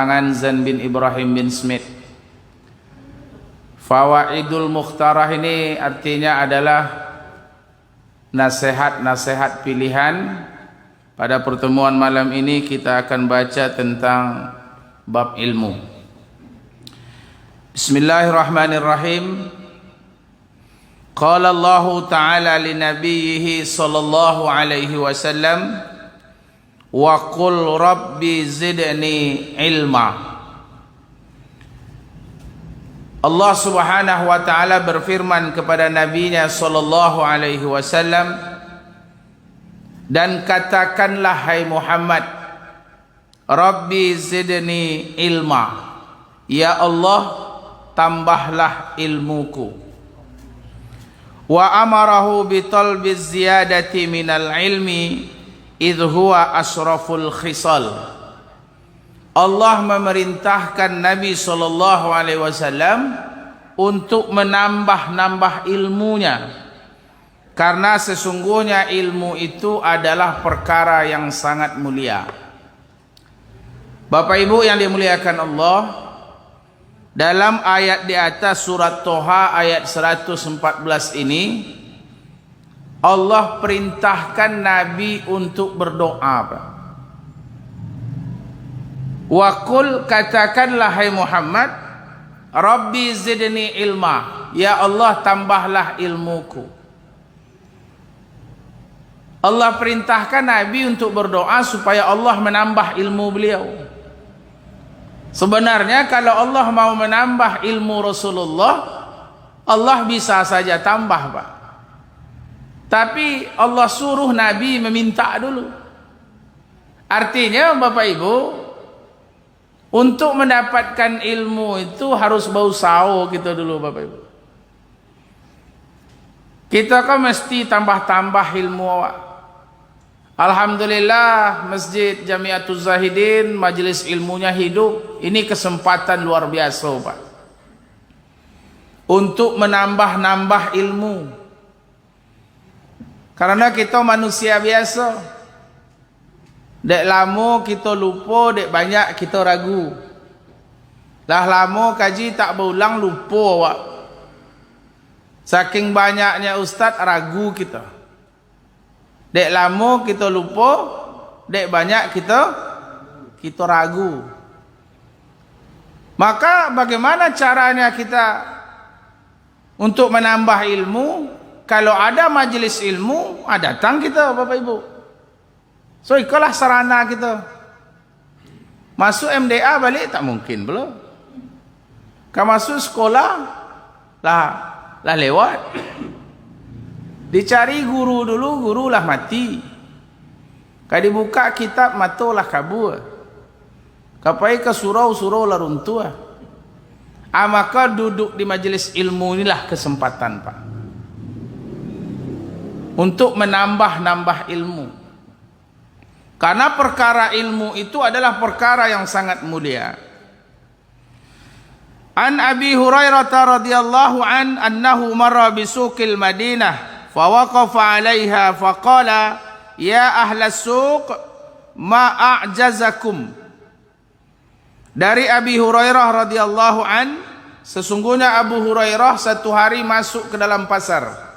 Tangan Zan bin Ibrahim bin Smith. Fawaidul Mukhtarah ini artinya adalah nasihat-nasihat pilihan. Pada pertemuan malam ini kita akan baca tentang bab ilmu. Bismillahirrahmanirrahim. Qala Allah Ta'ala li nabiyhi sallallahu alaihi wasallam, wa qul rabbi zidni ilma. Allah Subhanahu wa taala berfirman kepada nabinya sallallahu alaihi wasallam, dan katakanlah hai Muhammad, rabbi zidni ilma, ya Allah tambahlah ilmuku. Wa amarahu bi talbi ziyadati minal ilmi idh huwa asraful khisal. Allah memerintahkan Nabi SAW untuk menambah-nambah ilmunya, karena sesungguhnya ilmu itu adalah perkara yang sangat mulia. Bapak Ibu yang dimuliakan Allah, dalam ayat di atas surat Toha ayat 114 ini, Allah perintahkan Nabi untuk berdoa. Wa qul, katakanlah hai Muhammad, rabbi zidni ilma, ya Allah tambahlah ilmuku. Allah perintahkan Nabi untuk berdoa supaya Allah menambah ilmu beliau. Sebenarnya kalau Allah mau menambah ilmu Rasulullah, Allah bisa saja tambah, Pak. Tapi Allah suruh Nabi meminta dulu. Artinya Bapak Ibu, untuk mendapatkan ilmu itu harus bau sawo kita dulu, Bapak Ibu. Kita kan mesti tambah-tambah ilmu awak. Alhamdulillah Masjid Jamiatul Zahidin majelis ilmunya hidup. Ini kesempatan luar biasa, Pak, untuk menambah-nambah ilmu. Karena kita manusia biasa, dek lama kita lupa, dek banyak kita ragu. Dah lama kaji tak berulang, lupa awak. Saking banyaknya ustaz ragu kita. Dek lama kita lupa, dek banyak kita ragu. Maka bagaimana caranya kita untuk menambah ilmu? Kalau ada majlis ilmu, datang kita, Bapak Ibu. So ikalah sarana kita. Masuk MDA balik tak mungkin belum. Kalau masuk sekolah lah lewat. Dicari guru dulu, guru lah mati. Kalau dibuka kitab, matolah kabur. Kapai ke surau lah runtuh. Maka duduk di majelis ilmu inilah kesempatan, Pak, untuk menambah-nambah ilmu. Karena perkara ilmu itu adalah perkara yang sangat mulia. An Abi Hurairah radhiyallahu an annahu marra bisuqil Madinah fawaqafa 'alaiha faqala ya ahlas suq ma a'jazakum. Dari Abi Hurairah radhiyallahu an, sesungguhnya Abu Hurairah satu hari masuk ke dalam pasar.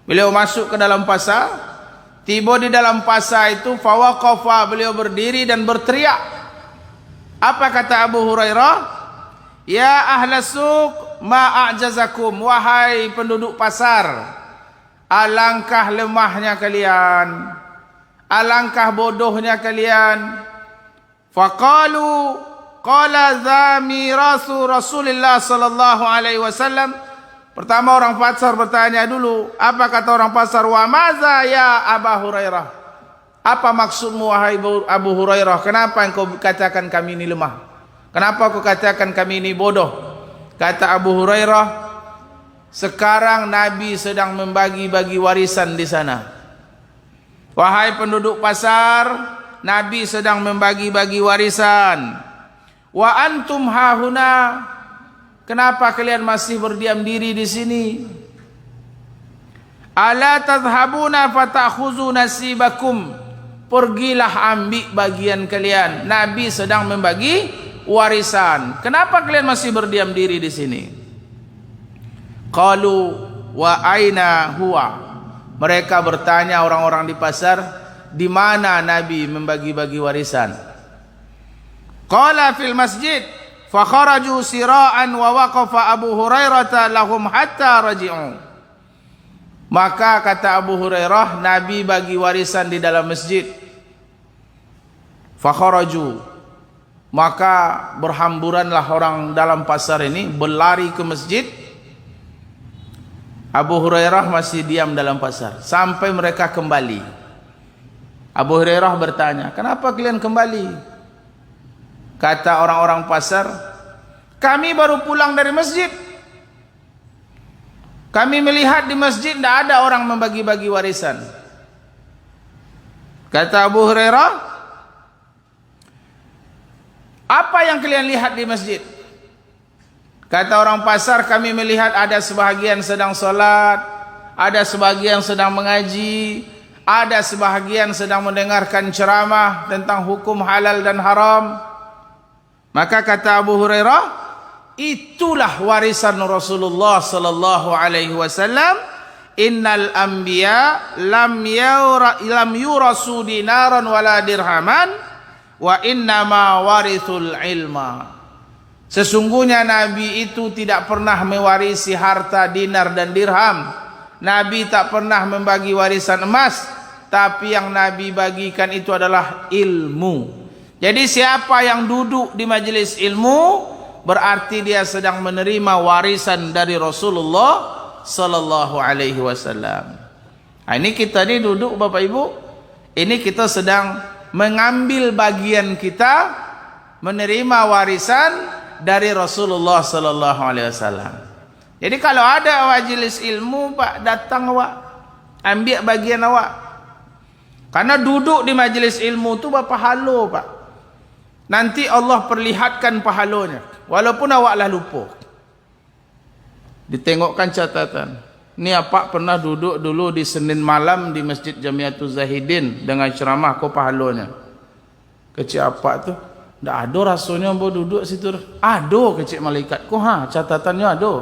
Beliau masuk ke dalam pasar, tiba di dalam pasar itu, fawaqafa, beliau berdiri dan berteriak. Apa kata Abu Hurairah? Ya ahlas suq ma a'jazakum, wahai penduduk pasar, alangkah lemahnya kalian, alangkah bodohnya kalian. Faqalu qala zamirasu Rasulillah sallallahu alaihi wasallam. Pertama orang pasar bertanya dulu, apa kata orang pasar? Wa maza ya Abu Hurairah, apa maksudmu wahai Abu Hurairah? Kenapa engkau katakan kami ini lemah? Kenapa kau katakan kami ini bodoh? Kata Abu Hurairah, sekarang Nabi sedang membagi-bagi warisan di sana. Wahai penduduk pasar, Nabi sedang membagi-bagi warisan. Wa antum hahuna, kenapa kalian masih berdiam diri di sini? Ala tadhhabuna fatakhuzu nasibakum pergilah ambil bagian kalian. Nabi sedang membagi warisan. Kenapa kalian masih berdiam diri di sini? Qalu wa aina huwa. Mereka bertanya orang-orang di pasar, di mana Nabi membagi-bagi warisan? Qala fil masjid fa kharaju sira'an wa waqafa Abu Hurairah lahum hatta raji'u. Maka kata Abu Hurairah, Nabi bagi warisan di dalam masjid. Fa kharaju, maka berhamburanlah orang dalam pasar ini, berlari ke masjid. Abu Hurairah masih diam dalam pasar sampai mereka kembali. Abu Hurairah bertanya, kenapa kalian kembali? Kata orang-orang pasar, kami baru pulang dari masjid. Kami melihat di masjid tidak ada orang membagi-bagi warisan. Kata Abu Hurairah, apa yang kalian lihat di masjid? Kata orang pasar, kami melihat ada sebahagian sedang solat, ada sebahagian sedang mengaji, ada sebahagian sedang mendengarkan ceramah tentang hukum halal dan haram. Maka kata Abu Hurairah, itulah warisan Rasulullah sallallahu alaihi wasallam. Innal anbiya lam yurasu dinaran wala dirhaman wa innama warithul ilma. Sesungguhnya Nabi itu tidak pernah mewarisi harta dinar dan dirham. Nabi tak pernah membagi warisan emas, tapi yang Nabi bagikan itu adalah ilmu. Jadi siapa yang duduk di majelis ilmu, berarti dia sedang menerima warisan dari Rasulullah sallallahu alaihi wasallam. Ini kita ni duduk Bapak Ibu, ini kita sedang mengambil bagian kita menerima warisan dari Rasulullah sallallahu alaihi wasallam. Jadi kalau ada majelis ilmu, Pak, datang awak, ambil bagian awak. Karena duduk di majelis ilmu tu berpahala, Pak. Nanti Allah perlihatkan pahalanya, walaupun awaklah lupa. Ditengokkan catatan. Ni apa pernah duduk dulu di Senin malam di Masjid Jamiatul Zahidin dengan ceramah, kau pahalanya. Kecik apa tu? Tak ada rasanya bawa duduk situ. Ada kecik malaikat. Kau catatannya ada.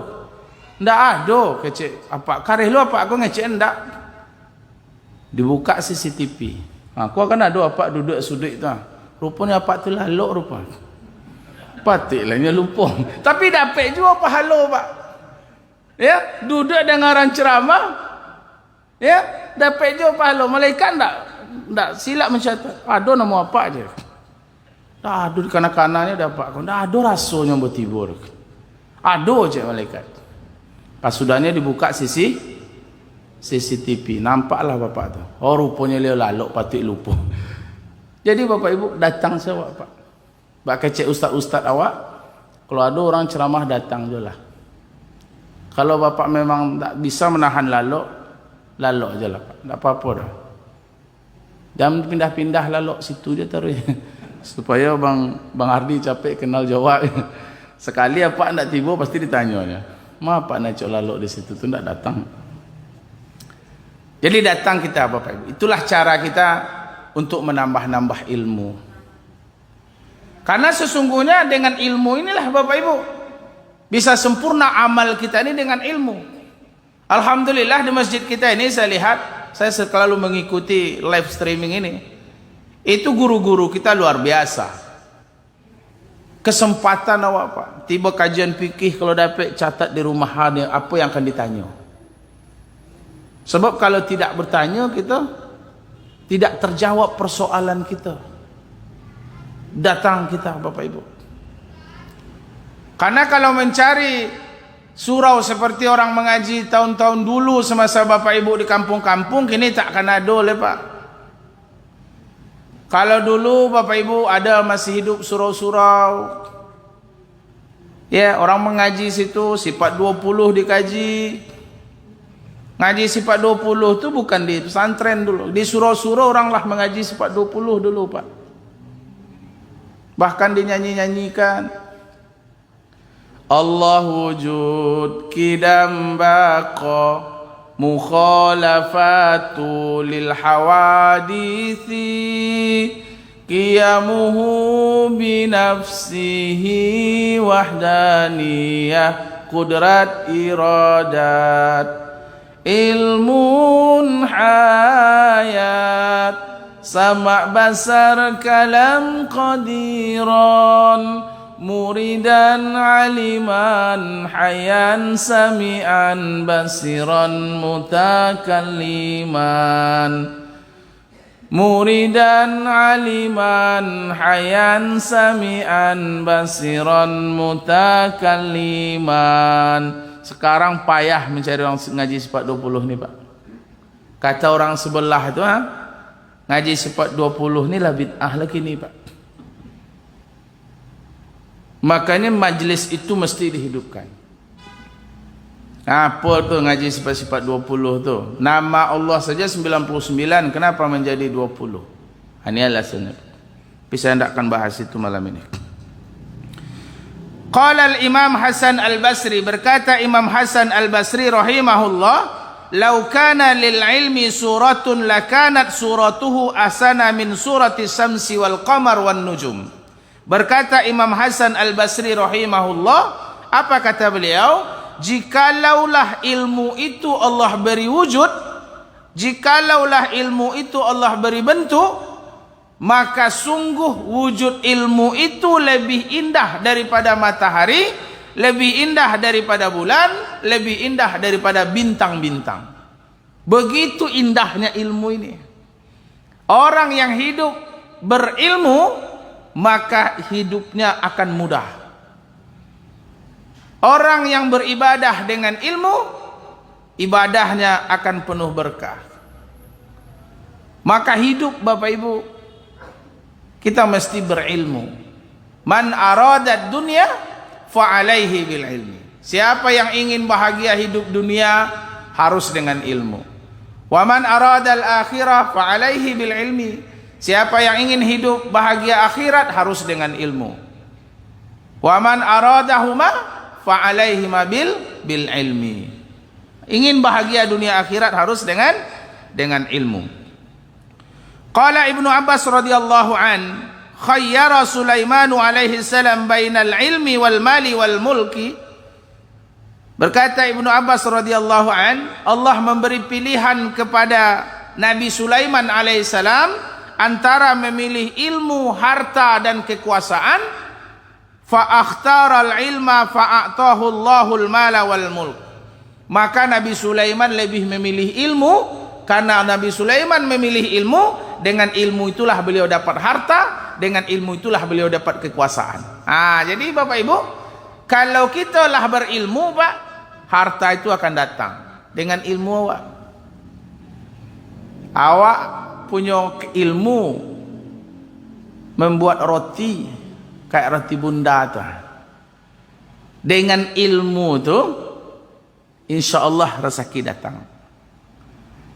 Tak ada kecik apa? Karih lu apa? Aku ngecek ndak. Dibuka CCTV. Aku akan ada apa duduk sudut tu. Rupanya apa tu lalok rupa. Patiklah lupa. Tapi dapat juga pahala, Pak. Ya, duduk dengaran ceramah. Ya, dapat juga pahala. Malaikat tak silap mencatat. Ada nama apa aja. Tak ada kanak-kanaknya dapat. Tak ada rasanya bertibur. Ada je malaikat. Pasudahnya dibuka CCTV. Nampaklah bapak tu. Oh, rupanya dia lalok patik lupa. Jadi Bapak Ibu datang saja Pak. Bak kecek ustaz-ustaz awak. Kalau ada orang ceramah datang je lah. Kalau Bapak memang tak bisa menahan lalok je lah Pak. Tak apa-apa dah. Jangan pindah-pindah lalok situ je taruh. Supaya Bang Ardi capek kenal jawab. Sekali apa nak tiba pasti ditanya. Ma apa nak cok lalok di situ tu tak datang. Jadi datang kita Bapak Ibu. Itulah cara kita untuk menambah-nambah ilmu. Karena sesungguhnya dengan ilmu inilah Bapak Ibu bisa sempurna amal kita ini dengan ilmu. Alhamdulillah di masjid kita ini saya lihat, saya selalu mengikuti live streaming ini. Itu guru-guru kita luar biasa. Kesempatan awak Pak, tiba kajian fikih kalau dapat catat di rumah apa yang akan ditanya. Sebab kalau tidak bertanya kita tidak terjawab persoalan kita. Datang kita Bapak Ibu. Karena kalau mencari surau seperti orang mengaji tahun-tahun dulu semasa Bapak Ibu di kampung-kampung, kini tak akan ada oleh Pak. Kalau dulu Bapak Ibu ada masih hidup surau-surau. Ya, orang mengaji situ sifat 20 dikaji. Ngaji sifat 20 tu bukan di pesantren dulu. Di surau-surau oranglah mengaji sifat 20 dulu Pak. Bahkan dinyanyi-nyanyikan. Allahu wujud kidam baqa mukhalafatu lil hawadithi qiyamuhu bi nafsihi wahdaniyah qudrat iradat ilmun hayat sama' basar kalam qadiran muridan aliman hayan sami'an basiran mutakalliman muridan aliman hayan sami'an basiran mutakalliman. Sekarang payah mencari orang ngaji sifat 20 ni Pak. Kata orang sebelah tu ngaji sifat 20 ni lah bid'ah lagi ni Pak. Makanya majlis itu mesti dihidupkan. Apa tu ngaji sifat-sifat 20 tu? Nama Allah saja 99, kenapa menjadi 20? Ini alasannya. Tapi saya tidak akan bahas itu malam ini. Qala al-Imam Hasan al-Basri, berkata Imam Hasan al-Basri rahimahullah, "Lau kana lil ilmi suratun lakanat suratuhu asana min surati samsi wal qamar wan nujum." Berkata Imam Hasan al-Basri rahimahullah, apa kata beliau? Jikalaulah ilmu itu Allah beri wujud, jikalaulah ilmu itu Allah beri bentuk, maka sungguh wujud ilmu itu lebih indah daripada matahari, lebih indah daripada bulan, lebih indah daripada bintang-bintang. Begitu indahnya ilmu ini. Orang yang hidup berilmu maka hidupnya akan mudah. Orang yang beribadah dengan ilmu, ibadahnya akan penuh berkah. Maka hidup Bapak Ibu, kita mesti berilmu. Man arada dunya fa alaihi bil ilmi. Siapa yang ingin bahagia hidup dunia harus dengan ilmu. Wa man arada al akhirah fa alaihi bil ilmi. Siapa yang ingin hidup bahagia akhirat harus dengan ilmu. Wa man aradahuma fa alaihima bil ilmi. Ingin bahagia dunia akhirat harus dengan ilmu. Qala Ibnu Abbas radhiyallahu an, khayyara Sulaiman alaihi salam bainal ilmi wal mali wal mulki. Berkata Ibnu Abbas radhiyallahu an, Allah memberi pilihan kepada Nabi Sulaiman alaihi salam antara memilih ilmu, harta dan kekuasaan. Fa akhtaral ilma fa a'tahu Allahul mala wal mulk. Maka Nabi Sulaiman lebih memilih ilmu, karena Nabi Sulaiman memilih ilmu, dengan ilmu itulah beliau dapat harta, dengan ilmu itulah beliau dapat kekuasaan. Jadi Bapak Ibu, kalau kita lah berilmu Pak, harta itu akan datang dengan ilmu awak. Awak punya ilmu membuat roti kayak roti bunda tu. Dengan ilmu tu insyaallah rezeki datang.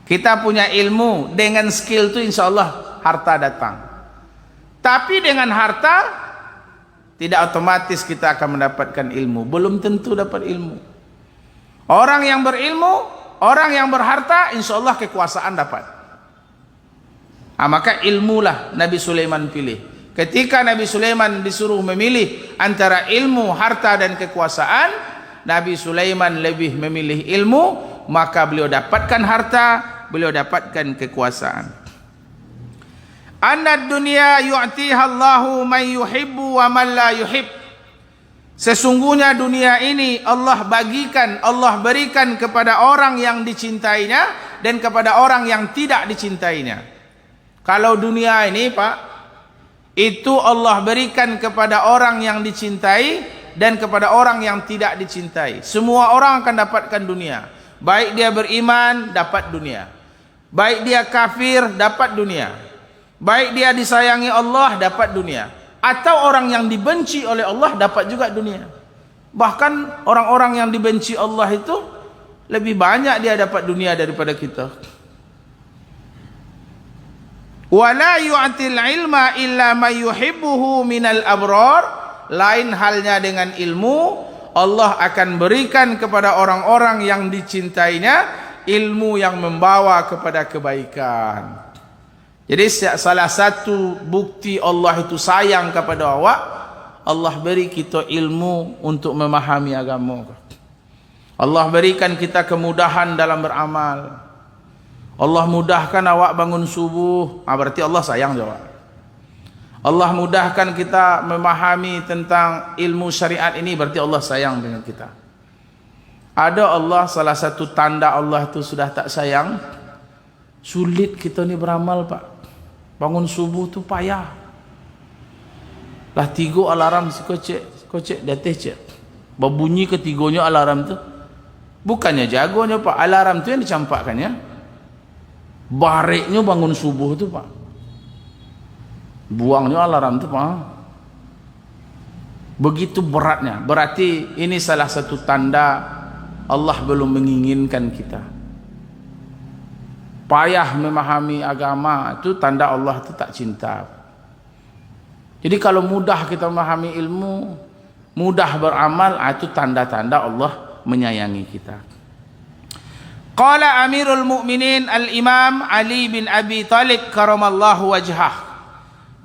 Kita punya ilmu, dengan skill tu insyaallah harta datang. Tapi dengan harta tidak otomatis kita akan mendapatkan ilmu. Belum tentu dapat ilmu. Orang yang berilmu, orang yang berharta, insyaallah kekuasaan dapat. Maka ilmulah Nabi Sulaiman pilih. Ketika Nabi Sulaiman disuruh memilih antara ilmu, harta dan kekuasaan, Nabi Sulaiman lebih memilih ilmu, maka beliau dapatkan harta, beliau dapatkan kekuasaan. Annad dunya yu'tiha Allahu man yuhibbu wa man la yuhib. Sesungguhnya dunia ini Allah bagikan, Allah berikan kepada orang yang dicintainya dan kepada orang yang tidak dicintainya. Kalau dunia ini Pak, itu Allah berikan kepada orang yang dicintai dan kepada orang yang tidak dicintai. Semua orang akan dapatkan dunia. Baik dia beriman, dapat dunia. Baik dia kafir, dapat dunia. Baik dia disayangi Allah, dapat dunia. Atau orang yang dibenci oleh Allah, dapat juga dunia. Bahkan orang-orang yang dibenci Allah itu lebih banyak dia dapat dunia daripada kita. Wala yu'til ilma illa man yuhibbuhu minal abrar. Lain halnya dengan ilmu, Allah akan berikan kepada orang-orang yang dicintainya ilmu yang membawa kepada kebaikan. Jadi salah satu bukti Allah itu sayang kepada awak, Allah beri kita ilmu untuk memahami agama. Allah berikan kita kemudahan dalam beramal. Allah mudahkan awak bangun subuh, berarti Allah sayang jawab. Allah mudahkan kita memahami tentang ilmu syariat ini, berarti Allah sayang dengan kita. Ada Allah, salah satu tanda Allah itu sudah tak sayang, sulit kita ni beramal pak. Bangun subuh tu payah. Lah 3 alarm si kocek datih cek. Berbunyi ketiganya alarm tu. Bukannya jagonya pak, alarm tu yang dicampakkannya. Bareknya bangun subuh tu pak. Buangnya alarm tu pak. Begitu beratnya. Berarti ini salah satu tanda Allah belum menginginkan kita. Payah memahami agama itu tanda Allah itu tak cinta. Jadi kalau mudah kita memahami ilmu, mudah beramal, itu tanda-tanda Allah menyayangi kita. Qala Amirul Mukminin Al-Imam Ali bin Abi Talib karamallahu wajhah.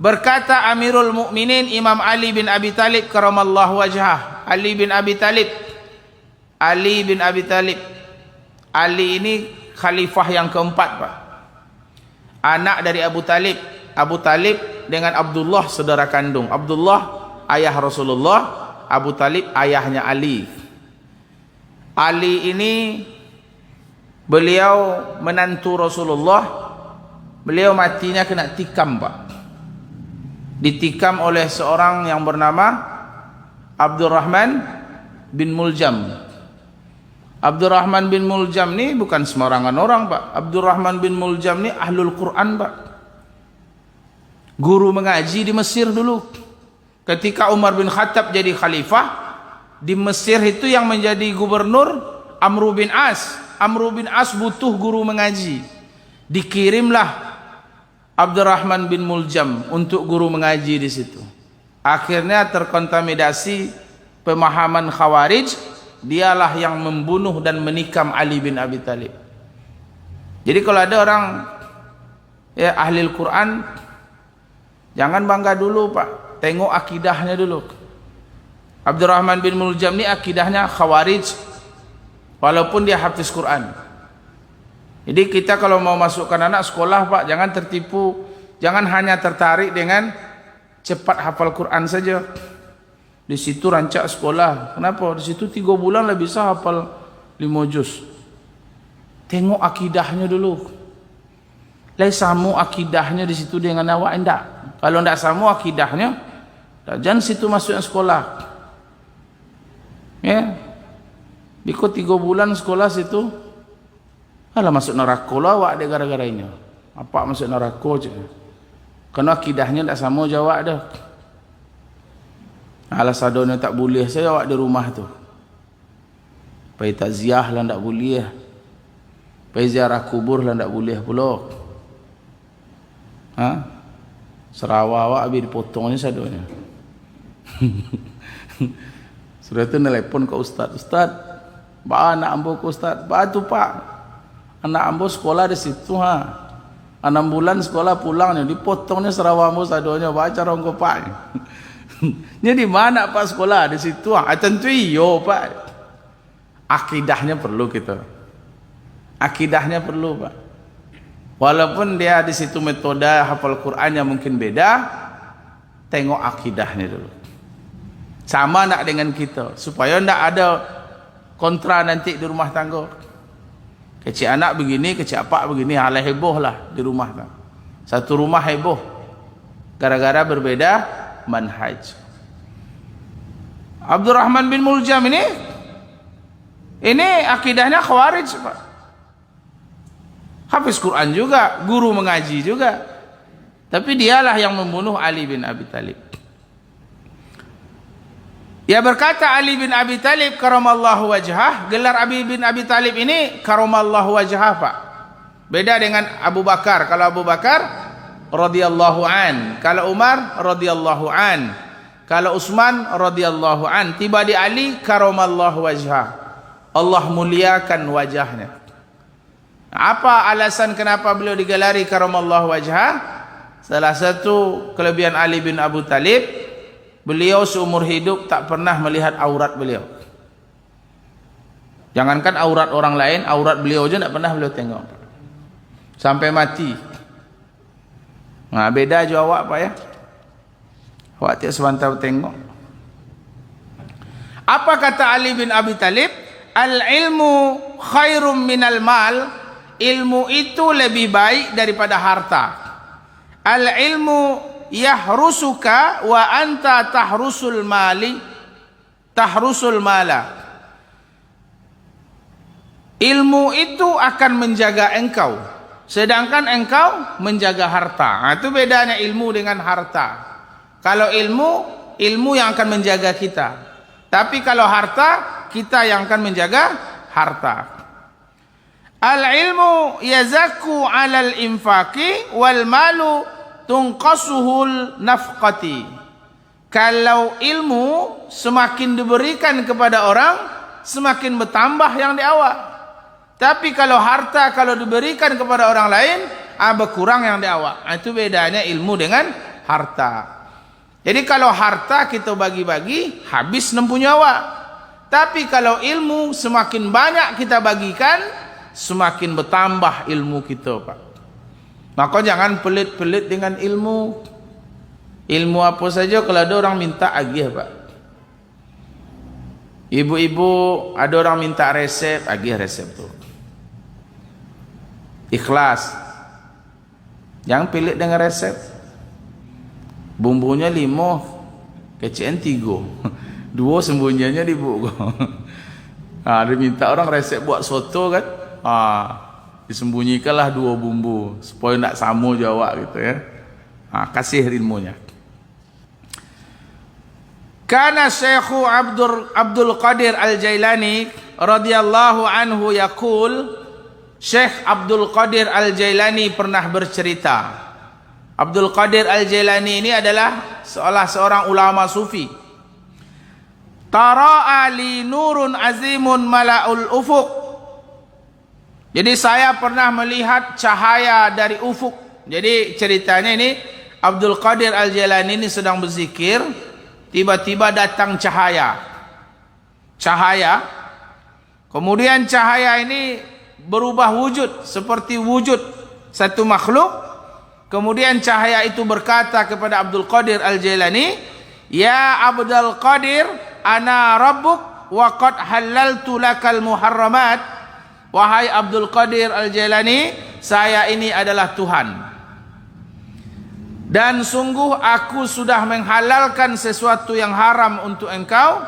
Berkata Amirul Mukminin Imam Ali bin Abi Talib karamallahu wajhah. Ali bin Abi Talib. Ali ini khalifah yang keempat pak. Anak dari Abu Talib. Abu Talib dengan Abdullah saudara kandung. Abdullah ayah Rasulullah, Abu Talib ayahnya Ali. Ali ini beliau menantu Rasulullah. Beliau matinya kena tikam pak. Ditikam oleh seorang yang bernama Abdurrahman bin Muljam. Abdurrahman bin Muljam ni bukan sembarangan orang pak. Abdurrahman bin Muljam ni ahlul Quran pak. Guru mengaji di Mesir dulu. Ketika Umar bin Khattab jadi khalifah, di Mesir itu yang menjadi gubernur Amr bin As. Amr bin As butuh guru mengaji. Dikirimlah Abdurrahman bin Muljam untuk guru mengaji di situ. Akhirnya terkontaminasi pemahaman Khawarij. Dialah yang membunuh dan menikam Ali bin Abi Talib. Jadi kalau ada orang ya ahli Al-Quran, jangan bangga dulu pak, tengok akidahnya dulu. Abdurrahman bin Muljam ni akidahnya Khawarij, walaupun dia hafiz Quran. Jadi kita kalau mau masukkan anak sekolah pak, jangan tertipu, jangan hanya tertarik dengan cepat hafal Quran saja. Di situ rancak sekolah. Kenapa? Di situ 3 bulan lah bisa hafal 5 juz. Tengok akidahnya dulu. Lai samu akidahnya di situ dengan awak enggak. Kalau enggak samu akidahnya, jangan situ masuk sekolah. Ya. Ikut 3 bulan sekolah situ. Alah masuk neraka lah awak dia gara-garanya. Apa masuk neraka je. Karena akidahnya enggak samu jawab dah. Alasadonnya tak boleh saya awak di rumah tu. Pai takziah lah tak boleh. Pai ziarah kubur lah tak boleh pula. Serawa awak habis dipotongnya sadonya. Sudah tu nelpon ke ustaz. Ba anak ambo ke ustaz. Ba tu pak. Anak ambo sekolah di situ 6 bulan sekolah pulangnya dipotongnya serawa ambo sadonya. Ba cara engko pak. Jadi mana pak sekolah di situ? Tentu iyo pak. Akidahnya perlu kita. Akidahnya perlu pak. Walaupun dia di situ metode hafal Quran yang mungkin beda, tengok akidahnya dulu. Sama nak dengan kita, supaya ndak ada kontra nanti di rumah tangga. Kecil anak begini, kecil apa begini, hal heboh lah di rumah tangga. Satu rumah heboh, gara-gara berbeda manhaj. Abdurrahman bin Muljam ini akidahnya Khawarij pak. Hafiz Quran juga, guru mengaji juga, tapi dialah yang membunuh Ali bin Abi Talib. Ya berkata Ali bin Abi Talib karamallahu wajhah, gelar Ali bin Abi Talib ini karamallahu wajhah pak. Beda dengan Abu Bakar. Kalau Abu Bakar radhiyallahu an, kalau Umar radhiyallahu an, kalau Utsman radhiyallahu an. Tiba di Ali karamallahu wajhah, Allah muliakan wajahnya. Apa alasan kenapa beliau digelari karamallahu wajhah? Salah satu kelebihan Ali bin Abu Talib, beliau seumur hidup tak pernah melihat aurat beliau. Jangankan aurat orang lain, aurat beliau aja tak pernah beliau tengok sampai mati. Nah, beda je awak Pak ya. Awak tiap sebentar tengok. Apa kata Ali bin Abi Talib? Al-ilmu khairum minal mal. Ilmu itu lebih baik daripada harta. Al-ilmu yahrusuka wa anta tahrusul mala. Ilmu itu akan menjaga engkau, sedangkan engkau menjaga harta. Nah, itu bedanya ilmu dengan harta. Kalau ilmu yang akan menjaga kita. Tapi kalau harta, kita yang akan menjaga harta. Al-ilmu yazakku 'alal infaqi wal malu tunqasuhul nafqati. Kalau ilmu semakin diberikan kepada orang, semakin bertambah yang di awak. Tapi kalau harta kalau diberikan kepada orang lain, berkurang yang di awak. Itu bedanya ilmu dengan harta. Jadi kalau harta kita bagi-bagi, habis 60 nyawa. Tapi kalau ilmu semakin banyak kita bagikan, semakin bertambah ilmu kita Pak. Maka jangan pelit-pelit dengan ilmu. Ilmu apa saja kalau ada orang minta agih Pak. Ibu-ibu ada orang minta resep, agih resep tu. Ikhlas. Jangan pelit dengan resep. Bumbunya 5, kecian 3. 2 sembunyiannya di buku. Dia minta orang resep buat soto kan. Disembunyikanlah 2 bumbu supaya nak sama jawab gitu ya. Kasih ilmunya. Kana Syekhu Abdul Qadir Al-Jailani radhiyallahu anhu yaqul, Syekh Abdul Qadir Al-Jailani pernah bercerita. Abdul Qadir Al-Jailani ini adalah seorang ulama sufi. Tara'a li nurun azimun mala'ul ufuq. Jadi saya pernah melihat cahaya dari ufuk. Jadi ceritanya ini Abdul Qadir Al-Jailani ini sedang berzikir, tiba-tiba datang cahaya. Kemudian cahaya ini berubah wujud seperti wujud satu makhluk. Kemudian cahaya itu berkata kepada Abdul Qadir Al-Jailani, "Ya Abdul Qadir, ana rabbuk wa qad halaltu lakal muharramat." Wahai Abdul Qadir Al-Jailani, saya ini adalah Tuhan. Dan sungguh aku sudah menghalalkan sesuatu yang haram untuk engkau.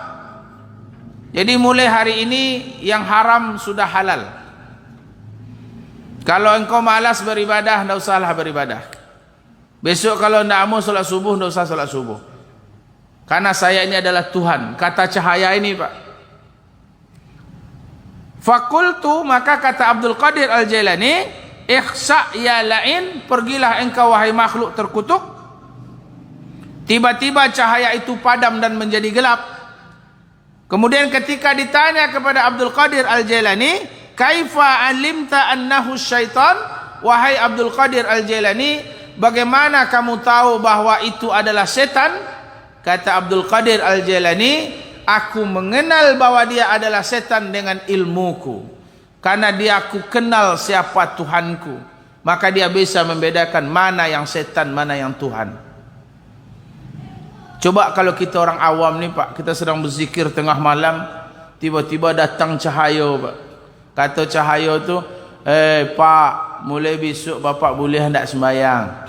Jadi mulai hari ini yang haram sudah halal. Kalau engkau malas beribadah, tidak usahlah beribadah. Besok kalau tidak mau solat subuh, tidak usah solat subuh. Karena saya ini adalah Tuhan. Kata cahaya ini Pak. Fakultu, maka kata Abdul Qadir Al-Jailani, ikhsa ya la'in, pergilah engkau wahai makhluk terkutuk. Tiba-tiba cahaya itu padam dan menjadi gelap. Kemudian ketika ditanya kepada Abdul Qadir Al-Jailani, kaifa alimta annahu syaitan? Wahai Abdul Qadir Al-Jailani, bagaimana kamu tahu bahwa itu adalah setan? Kata Abdul Qadir Al-Jailani, aku mengenal bahwa dia adalah setan dengan ilmuku. Karena dia aku kenal siapa Tuhanku. Maka dia bisa membedakan mana yang setan, mana yang Tuhan. Coba kalau kita orang awam ni Pak, kita sedang berzikir tengah malam, tiba-tiba datang cahaya Pak. Kata cahaya tu, Pak, mulai besok Bapak boleh hendak sembahyang.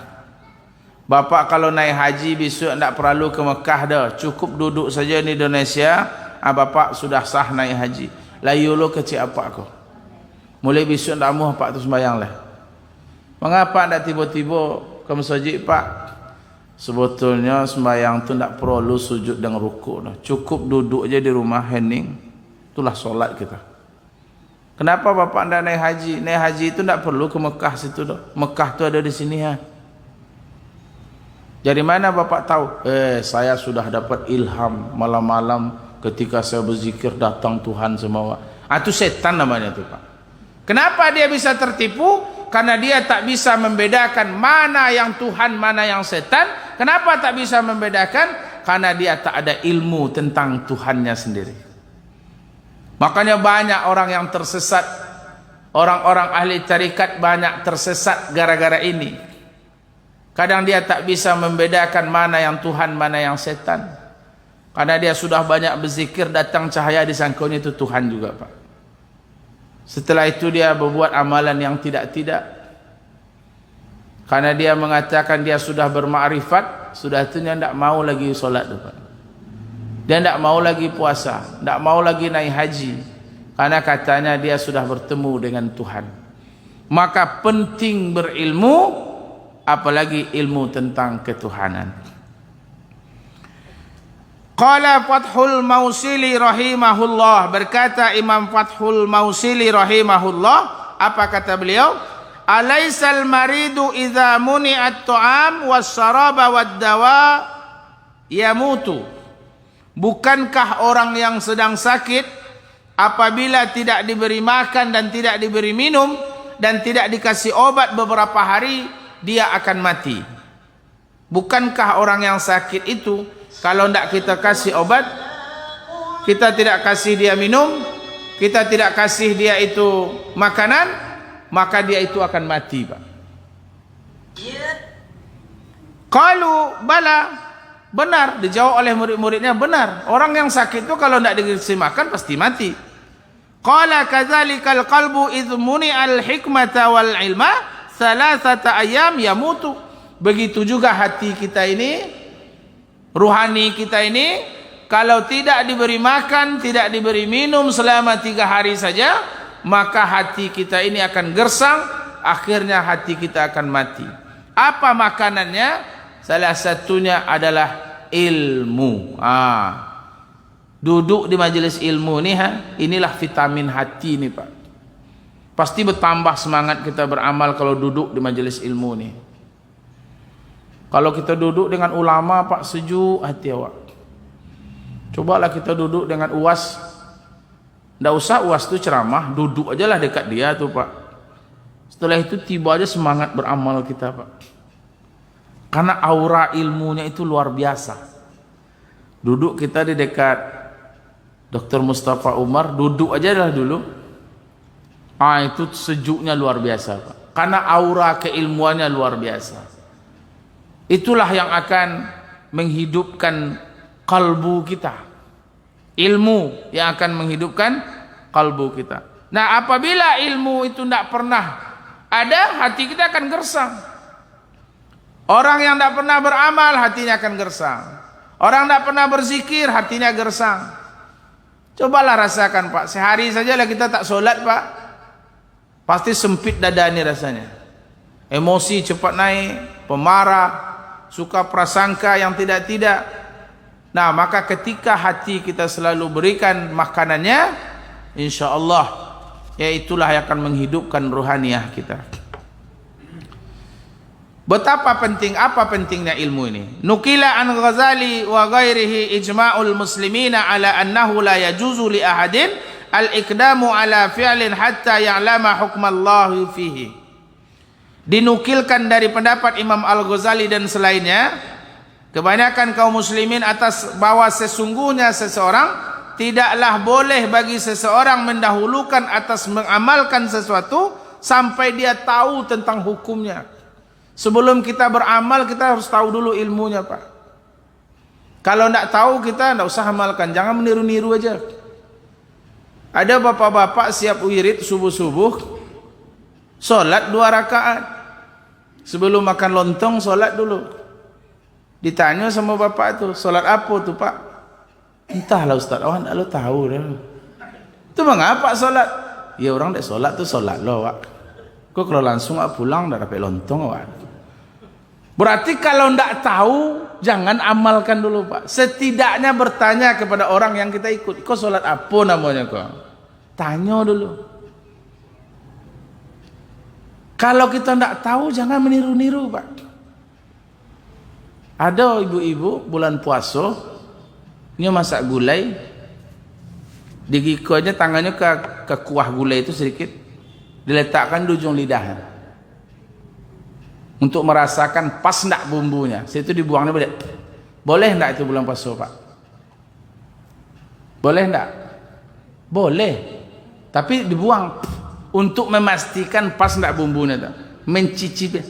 Bapak kalau naik haji besok tidak perlu ke Mekah dah. Cukup duduk saja di Indonesia. Bapak sudah sah naik haji. Layu lo kecil apa aku. Mulai besok tidak mahu Pak tu sembahyang lah. Mengapa tidak tiba-tiba ke masjid Pak? Sebetulnya sembahyang tu tidak perlu sujud dan rukuk dah. Cukup duduk aja di rumah hening. Itulah solat kita. Kenapa Bapak tidak naik haji? Naik haji itu tidak perlu ke Mekah situ dah. Mekah tu ada di sini ha. Dari mana Bapak tahu? Saya sudah dapat ilham malam-malam ketika saya berzikir datang Tuhan semua. Itu setan namanya tu Pak. Kenapa dia bisa tertipu? Karena dia tak bisa membedakan mana yang Tuhan, mana yang setan. Kenapa tak bisa membedakan? Karena dia tak ada ilmu tentang Tuhannya sendiri. Makanya banyak orang yang tersesat. Orang-orang ahli tarikat banyak tersesat gara-gara ini. Kadang dia tak bisa membedakan mana yang Tuhan, mana yang setan. Karena dia sudah banyak berzikir, datang cahaya disangkanya itu Tuhan juga, Pak. Setelah itu dia berbuat amalan yang tidak-tidak. Karena dia mengatakan dia sudah bermakrifat, sudah itu dia tidak mau lagi solat, Pak. Dia tidak mau lagi puasa, tidak mau lagi naik haji. Karena katanya dia sudah bertemu dengan Tuhan. Maka penting berilmu, apalagi ilmu tentang ketuhanan. Qala Fathul Mausili rahimahullah, berkata Imam Fathul Mausili rahimahullah, apa kata beliau? Alaisal maridu idza muni'at ta'am was-saraba wad-dawa yamutu. Bukankah orang yang sedang sakit apabila tidak diberi makan dan tidak diberi minum dan tidak dikasih obat beberapa hari, dia akan mati? Bukankah orang yang sakit itu kalau tidak kita kasih obat, kita tidak kasih dia minum, kita tidak kasih dia itu makanan, maka dia itu akan mati, Pak. Qalu bala, benar, dijawab oleh murid-muridnya, benar. Orang yang sakit itu kalau tidak dikasih makan pasti mati. Qala kadzalikal qalbu idh muni'al hikmata wal ilma thalathata ayyam yamutu. Begitu juga hati kita ini, ruhani kita ini, kalau tidak diberi makan, tidak diberi minum selama 3 hari saja, maka hati kita ini akan gersang, akhirnya hati kita akan mati. Apa makanannya? Salah satunya adalah ilmu. Duduk di majelis ilmu nih, inilah vitamin hati nih, Pak. Pasti bertambah semangat kita beramal kalau duduk di majelis ilmu nih. Kalau kita duduk dengan ulama, Pak, sejuk hati awak. Cobalah kita duduk dengan uas. Tidak usah uas itu ceramah, duduk aja lah dekat dia tuh, Pak. Setelah itu tiba aja semangat beramal kita, Pak. Karena aura ilmunya itu luar biasa. Duduk kita di dekat Dr. Mustafa Umar, duduk aja lah dulu. Itu sejuknya luar biasa, Pak. Karena aura keilmuannya luar biasa. Itulah yang akan menghidupkan kalbu kita. Ilmu yang akan menghidupkan kalbu kita. Nah, apabila ilmu itu tidak pernah ada, hati kita akan gersang. Orang yang tidak pernah beramal, hatinya akan gersang. Orang tidak pernah berzikir, hatinya gersang. Cobalah rasakan, Pak. Sehari sajalah kita tak solat, Pak. Pasti sempit dada ini rasanya. Emosi cepat naik, pemarah, suka prasangka yang tidak-tidak. Nah, maka ketika hati kita selalu berikan makanannya, insya Allah, ya itulah yang akan menghidupkan ruhaniyah kita. Betapa penting, apa pentingnya ilmu ini? Nukila an Ghazali wa ghairihi ijma'ul muslimina ala annahu la yajuzu li ahadin al-iqdamu ala fi'lin hatta ya'lama hukmallahi fihi. Dinukilkan dari pendapat Imam Al-Ghazali dan selainnya, kebanyakan kaum muslimin atas bahwa sesungguhnya seseorang tidaklah boleh bagi seseorang mendahulukan atas mengamalkan sesuatu sampai dia tahu tentang hukumnya. Sebelum kita beramal, kita harus tahu dulu ilmunya, Pak. Kalau tidak tahu, kita tidak usah amalkan. Jangan meniru-niru aja. Ada bapak-bapak siap wirid subuh-subuh, solat 2 rakaat. Sebelum makan lontong, solat dulu. Ditanya sama bapak itu, solat apa tuh, Pak? Entahlah Ustaz, lo tahu dah. Itu mengapa solat? Ya orang tak solat tuh solat loh, Pak. Kok kalau langsung pulang dah dapat lontong, Pak. Berarti kalau tidak tahu, jangan amalkan dulu, Pak. Setidaknya bertanya kepada orang yang kita ikut. Kok solat apa namanya kok? Tanya dulu. Kalau kita tidak tahu, jangan meniru-niru, Pak. Ada ibu-ibu bulan puasa, dia masak gulai, digigit aja tangannya ke kuah gulai itu sedikit. diletakkan di ujung lidahnya untuk merasakan pas enggak bumbunya. Situ dibuangnya balik. Boleh enggak itu bulan puasa, Pak? Boleh enggak? Boleh. Tapi dibuang untuk memastikan pas enggak bumbunya tuh. Mencicipi.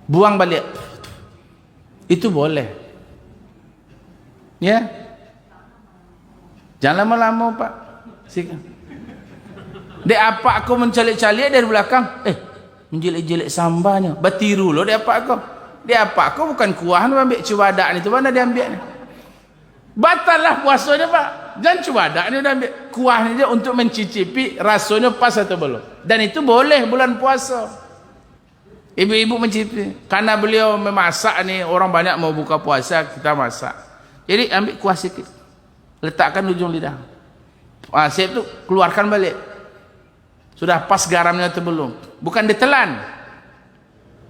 Buang balik. Itu boleh. Ya. Jangan lama-lama, Pak. Sikat. Dek apa aku mencalik-calik dari belakang? Menjelik-jelik sambanya. Batiru loh dek apa aku. Dek apa aku bukan kuahan ambil cubadak ni tu mana dia ambil ni. Batal lah puasanya, Pak. Jangan cubadak ni udah ambil. Kuah ni dia untuk mencicipi rasanya pas atau belum. Dan itu boleh bulan puasa. Ibu-ibu mencicipi. Karena beliau memasak ni, orang banyak mau buka puasa, kita masak. Jadi ambil kuah sikit. Letakkan di ujung lidah. Siap tu keluarkan balik. Sudah pas garamnya atau belum? Bukan ditelan.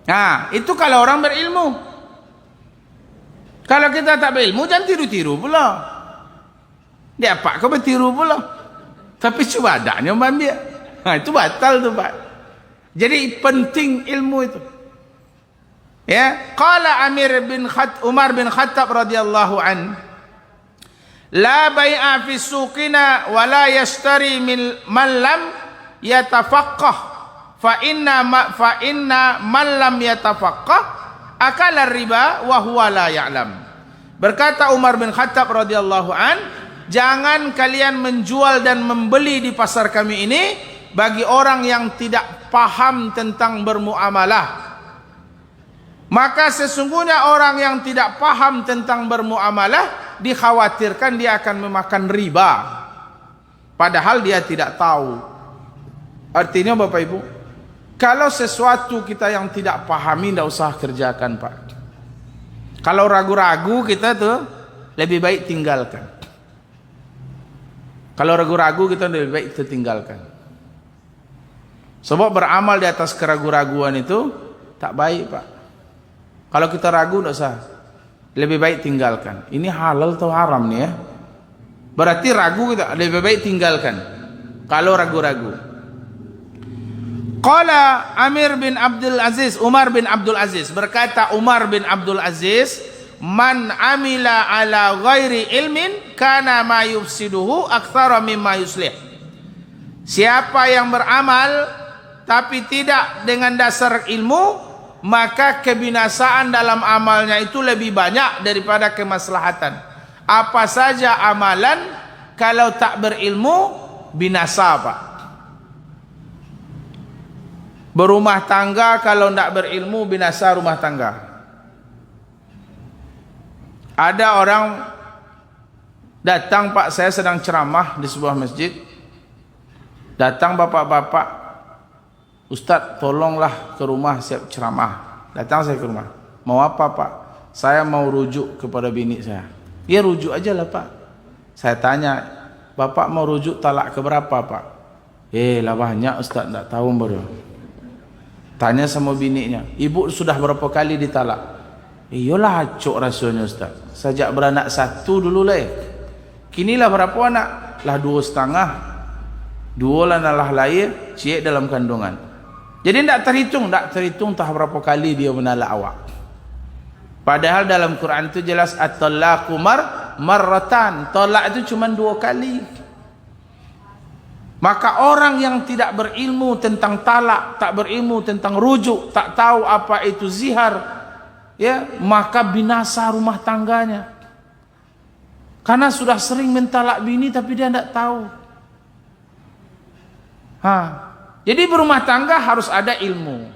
Nah, itu kalau orang berilmu. Kalau kita tak berilmu, jangan tiru-tiru pula. Dia apa kau bertiru pula? Tapi coba adanya ambil. Itu batal tu, Pak. Jadi penting ilmu itu. Ya, qala Umar bin Khattab radhiyallahu an, la bai'a fi suqina wa la yashtari man lam yatafaqqah fa inna man lam yatafaqqah akala riba wa huwa la ya'lam. Berkata Umar bin Khattab radhiyallahu an, jangan kalian menjual dan membeli di pasar kami ini bagi orang yang tidak paham tentang bermuamalah. Maka sesungguhnya orang yang tidak paham tentang bermuamalah dikhawatirkan dia akan memakan riba, padahal dia tidak tahu. Artinya Bapak Ibu, kalau sesuatu kita yang tidak pahami, tidak usah kerjakan, Pak. Kalau ragu-ragu kita tuh lebih baik tinggalkan. Kalau ragu-ragu kita lebih baik tinggalkan. Sebab beramal di atas keraguan-raguan itu tak baik, Pak. Kalau kita ragu tidak usah, lebih baik tinggalkan. Ini halal atau haram nih ya? Berarti ragu kita lebih baik tinggalkan. Kalau ragu-ragu. Qala Umar bin Abdul Aziz berkata Umar bin Abdul Aziz, man amila ala ghairi ilmin kana ma yufsiduhu aktsara mimma yuslih. Siapa yang beramal tapi tidak dengan dasar ilmu, maka kebinasaan dalam amalnya itu lebih banyak daripada kemaslahatan. Apa saja amalan kalau tak berilmu binasa, Pak. Berumah tangga kalau tidak berilmu binasa rumah tangga. Ada orang datang, Pak, saya sedang ceramah di sebuah masjid. Datang bapak-bapak, Ustaz tolonglah ke rumah siap ceramah. Datang saya ke rumah. Mau apa, Pak? Saya mau rujuk kepada bini saya. Ya rujuk aja lah, Pak. Saya tanya, Bapak mau rujuk talak keberapa, Pak? Lah banyak, Ustaz, tak tahu baru. Tanya sama bininya, ibu sudah berapa kali ditalak? Iyalah acuk rasanya, Ustaz. Sejak beranak satu dulu lah. Kinilah berapa anak? Lah 2,5. 2 lah nalah lahir, cik dalam kandungan. Jadi tidak terhitung tak berapa kali dia menalak awak. Padahal dalam Quran itu jelas at-talaqu marratan. Talak itu cuma 2 kali. Maka orang yang tidak berilmu tentang talak, tak berilmu tentang rujuk, tak tahu apa itu zihar, ya, maka binasa rumah tangganya. Karena sudah sering mentalak bini tapi dia tidak tahu. Jadi berumah tangga harus ada ilmu.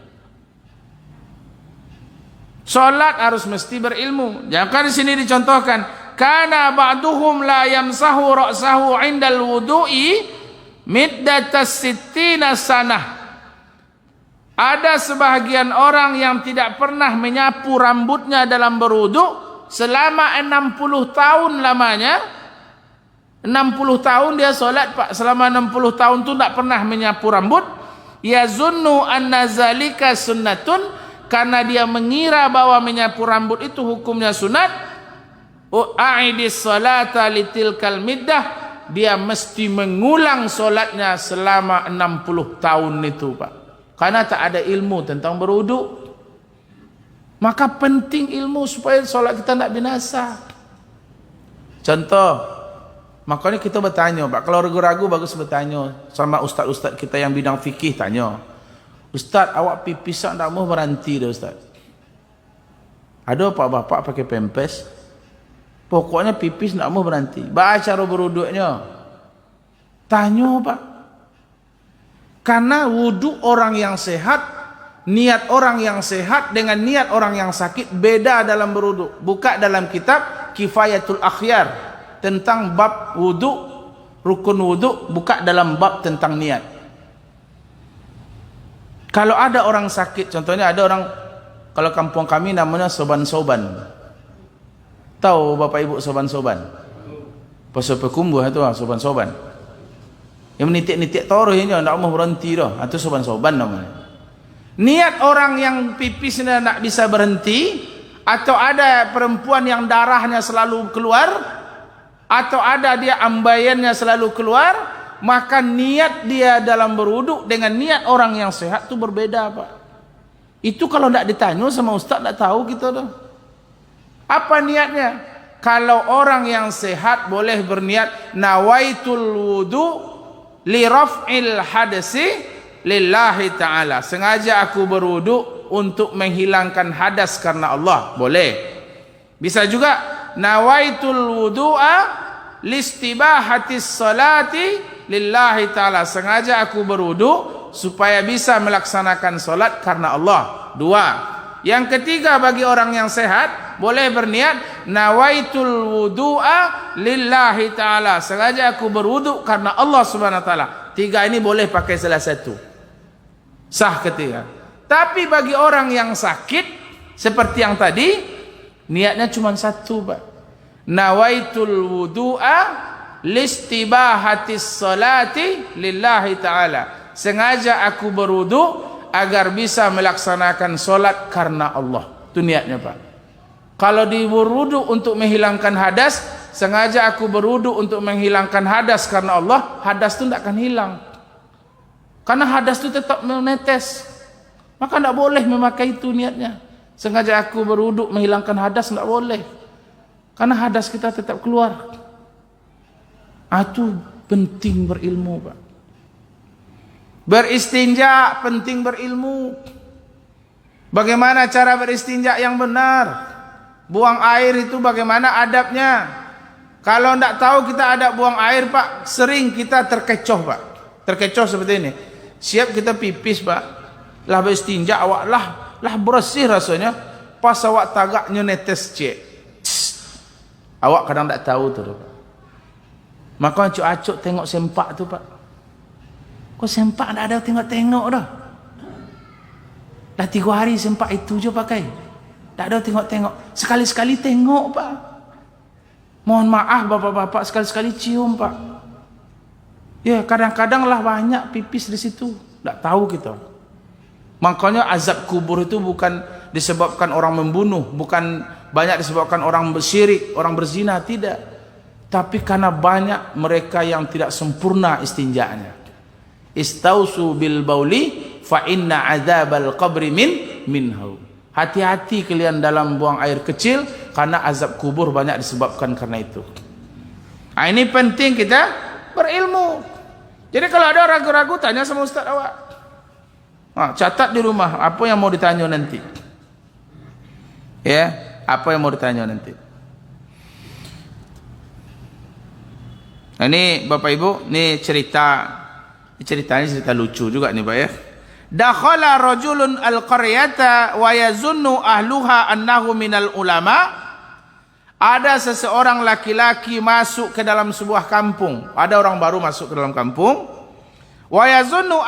Salat harus mesti berilmu. Jangan di sini dicontohkan, kana ba'duhum la yamsahu ra'sahu 'indal wudu'i middatas sittina sanah. Ada sebahagian orang yang tidak pernah menyapu rambutnya dalam berwudu selama 60 tahun lamanya. 60 tahun dia solat, Pak. Selama 60 tahun tu tak pernah menyapu rambut. Yazunnu anna zalika sunnatun, karena dia mengira bahwa menyapu rambut itu hukumnya sunat. A'idis salata litilkal middah, dia mesti mengulang solatnya selama 60 tahun itu, Pak. Karena tak ada ilmu tentang berwuduk. Maka penting ilmu supaya solat kita tak binasa. Contoh, makanya kita bertanya, Pak. Kalau ragu-ragu bagus bertanya sama ustaz-ustaz kita yang bidang fikih, tanya. Ustaz, awak pipis tak mau berhenti dah, Ustaz? Ada bapak pakai pempes, pokoknya pipis tak mau berhenti. Baca cara berwuduknya. Tanya, Pak. Karena wuduk orang yang sehat, niat orang yang sehat dengan niat orang yang sakit beda dalam berwuduk. Buka dalam kitab Kifayatul Akhyar tentang bab wuduk, rukun wuduk, buka dalam bab tentang niat. Kalau ada orang sakit, contohnya ada orang, kalau kampung kami namanya soban-soban. Tahu Bapak Ibu soban-soban? Pasal pekumbuh itu soban-soban. Yang menitik-nitik toroh ini tidak mau berhenti dah. Itu soban-soban namanya. Niat orang yang pipisnya tak bisa berhenti, atau ada perempuan yang darahnya selalu keluar, atau ada dia ambayannya selalu keluar, maka niat dia dalam berwuduk dengan niat orang yang sehat itu berbeda, Pak. Itu kalau tidak ditanya sama ustaz tak tahu kita dah. Apa niatnya? Kalau orang yang sehat boleh berniat nawaitul wudu li raf'il hadasi lillahi ta'ala, sengaja aku berwuduk untuk menghilangkan hadas karena Allah, boleh. Bisa juga nawaitul wudu'a listibahatis salati lillahi ta'ala, sengaja aku berwuduk supaya bisa melaksanakan solat karena Allah. Dua. Yang ketiga, bagi orang yang sehat boleh berniat nawaitul wudu'a lillahi ta'ala, sengaja aku berwuduk karena Allah subhanahu wa ta'ala. Tiga ini boleh pakai salah satu, sah ketiga. Tapi bagi orang yang sakit seperti yang tadi, niatnya cuma satu, Pak. Nawaitul wudu'a listibahatis salati lillahi ta'ala, sengaja aku berwuduk agar bisa melaksanakan solat karena Allah. Itu niatnya, Pak. Kalau berwuduk untuk menghilangkan hadas, sengaja aku berwuduk untuk menghilangkan hadas karena Allah, hadas itu tidak akan hilang. Karena hadas itu tetap menetes, maka tidak boleh memakai itu niatnya. Sengaja aku berwuduk menghilangkan hadas, tidak boleh, karena hadas kita tetap keluar. Itu penting berilmu, Pak. Beristinja penting berilmu. Bagaimana cara beristinja yang benar? Buang air itu bagaimana adabnya? Kalau tidak tahu kita adab buang air, Pak, sering kita terkecoh, Pak. Terkecoh seperti ini. Siap kita pipis, Pak, lah beristinja awak lah bersih rasanya, pas awak tagaknya netes cek, awak kadang tak tahu tu, Pak. Maka acuk-acuk tengok sempak tu, Pak. Kok sempak tak ada tengok-tengok dah. Dah 3 hari sempak itu je pakai, tak ada tengok-tengok. Sekali-sekali tengok, Pak. Mohon maaf bapak-bapak, sekali-sekali cium, Pak. Ya, kadang-kadang lah banyak pipis di situ, tak tahu kita. Makanya azab kubur itu bukan disebabkan orang membunuh, bukan banyak disebabkan orang bersyirik, orang berzina, tidak. Tapi karena banyak mereka yang tidak sempurna istinjanya. Istausu bil bauli fa inna azabal qabri minhu. Hati-hati kalian dalam buang air kecil, karena azab kubur banyak disebabkan karena itu. Nah, ini penting kita berilmu. Jadi kalau ada ragu-ragu, tanya sama ustaz awak. Catat di rumah apa yang mau ditanya nanti. Ya, apa yang mau ditanya nanti. Nah, ini Bapak Ibu, ini ceritanya cerita lucu juga nih, Pak ya. Dakhala rajulun al-qaryata wa yazunnu ahluha annahu minal ulama. Ada seseorang laki-laki masuk ke dalam sebuah kampung. Ada orang baru masuk ke dalam kampung. Wa yazunnu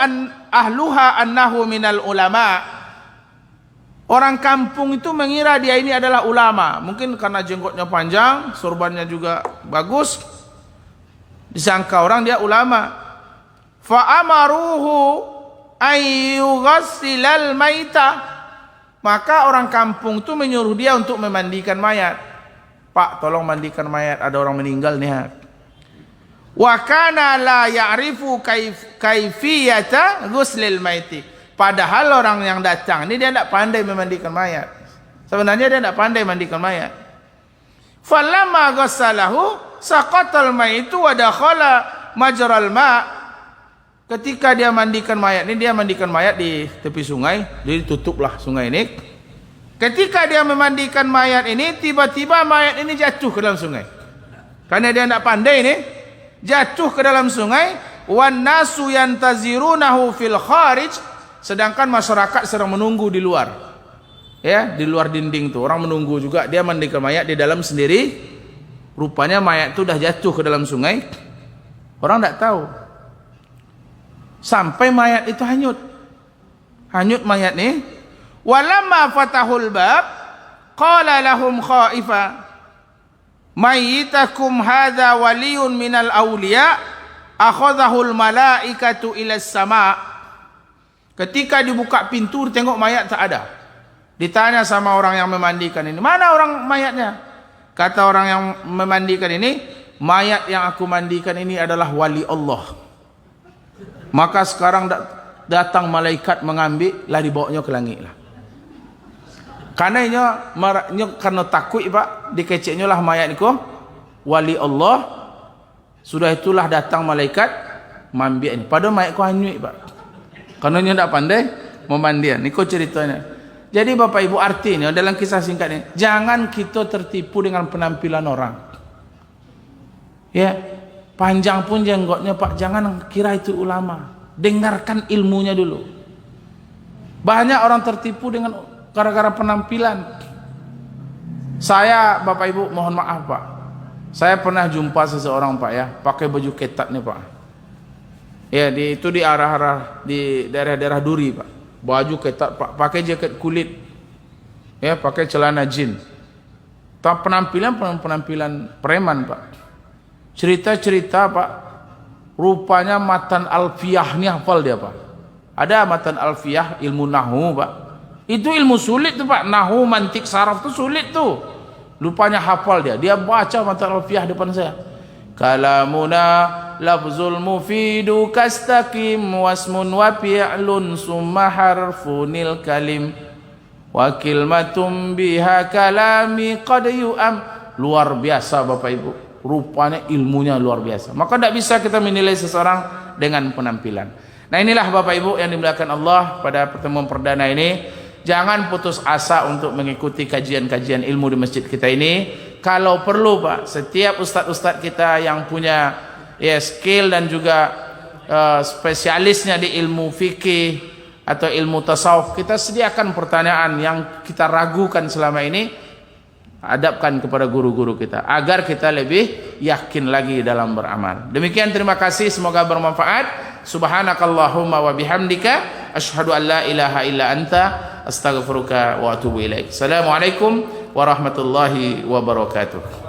ahluha annahu minal ulama. Orang kampung itu mengira dia ini adalah ulama. Mungkin karena jenggotnya panjang, sorbannya juga bagus, disangka orang dia ulama. Fa amaruhu ayyughassilal maita. Maka orang kampung itu menyuruh dia untuk memandikan mayat. Pak, tolong mandikan mayat, ada orang meninggal nih. Wa kana la ya'rifu kaifiyata ghuslil maiti. Padahal orang yang datang ini dia tidak pandai memandikan mayat. Sebenarnya dia tidak pandai mandikan mayat. Falamma ghassalahu saqatal maitu wa dakhala majral ma'. Ketika dia mandikan mayat ini, dia mandikan mayat di tepi sungai, jadi tutuplah sungai ini. Ketika dia memandikan mayat ini, tiba-tiba mayat ini jatuh ke dalam sungai. Karena dia tidak pandai ini, jatuh ke dalam sungai. Wan nasu yantazirunahu fil kharij, sedangkan masyarakat sedang menunggu di luar. Ya, di luar dinding tuh orang menunggu juga, dia mandikan mayat di dalam sendiri. Rupanya mayat itu sudah jatuh ke dalam sungai. Orang tidak tahu. Sampai mayat itu hanyut. Hanyut mayat nih. Walamma fatahul bab qala lahum khaifa mayyitakum hadza waliyun minal awliya akhadhahul malaikatu ila sama. Ketika dibuka pintu tengok mayat tak ada. Ditanya sama orang yang memandikan ini, mana orang mayatnya? Kata orang yang memandikan ini, mayat yang aku mandikan ini adalah wali Allah. Maka sekarang datang malaikat mengambil, lah dibawanya ke langit lah. Karena takut pak, dikeceknya lah mayat itu wali Allah. Sudah itulah datang malaikat mengambil ini. Padahal mayat itu hanyut pak. Karena dia tidak pandai memandian. Ini ceritanya. Jadi bapak ibu artinya dalam kisah singkat ini, jangan kita tertipu dengan penampilan orang. Ya. Panjang pun jenggotnya pak, jangan kira itu ulama. Dengarkan ilmunya dulu. Banyak orang tertipu dengan gara-gara penampilan. Saya bapak ibu mohon maaf pak, saya pernah jumpa seseorang pak ya, pakai baju ketat nih pak. Ya itu di arah-arah di daerah-daerah Duri pak. Baju ketat pak, pakai jaket kulit. Ya pakai celana jin. Tapi penampilan preman pak. Cerita-cerita pak, rupanya matan alfiyah ini hafal dia pak. Ada matan alfiyah ilmu nahu pak. Itu ilmu sulit tuh pak, nahu mantik saraf tuh sulit tuh. Rupanya hafal dia. Dia baca matan alfiyah depan saya. Kalamuna lafzul mufidu kastaqim wasmun wa fi'lun summa harfunil kalim wa kilmatum biha kalami qad yu'am. Luar biasa bapak ibu. Rupanya ilmunya luar biasa. Maka tidak bisa kita menilai seseorang dengan penampilan. Nah inilah bapak ibu yang dimuliakan Allah, pada pertemuan perdana ini jangan putus asa untuk mengikuti kajian-kajian ilmu di masjid kita ini. Kalau perlu pak, setiap ustadz-ustadz kita yang punya ya skill dan juga spesialisnya di ilmu fikih atau ilmu tasawuf, kita sediakan pertanyaan yang kita ragukan selama ini, hadapkan kepada guru-guru kita agar kita lebih yakin lagi dalam beramal. Demikian, terima kasih, semoga bermanfaat. Subhanakallahumma wa bihamdika asyhadu an la ilaha illa anta astaghfiruka wa atubu ilaik. Assalamualaikum warahmatullahi wabarakatuh.